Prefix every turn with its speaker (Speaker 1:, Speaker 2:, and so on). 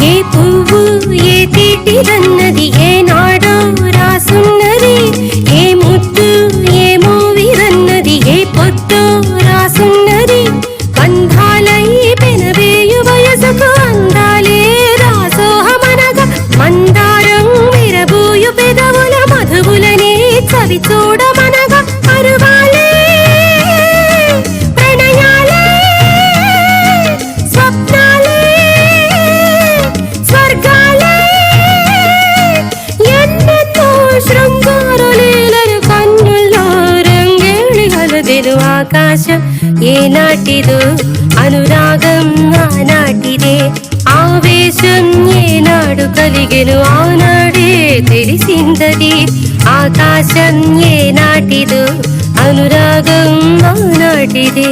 Speaker 1: ఏ పువ్వు ఏ తీటిదన్నది ఏనాడో రాసున్నది, ఏ ముద్దు ఏ మూవిరన్నది ఏ పొద్దో రాసున్నది. బంధాలై పెనవేయు వయసుకు అందాలే రాసోహమనగా, మందారం విరబూయు పెదవుల మధువులనే చవి చూడమనగా, అరువాలే ప్రణయాలే స్వప్నాలే స్వర్గాలే ఎన్నెన్నో శృంగార లీలలు కన్నుల్లో రంగేళి గలదెను. ఆకాశం ఏనాటిదో అనురాగం ఆనాటిదే, ఆవేశం ఏనాడు కలిగెను ఆనాడే తెలిసిందది. ఆకాశం ఏనాటిదో అనురాగం ఆనాటిదే.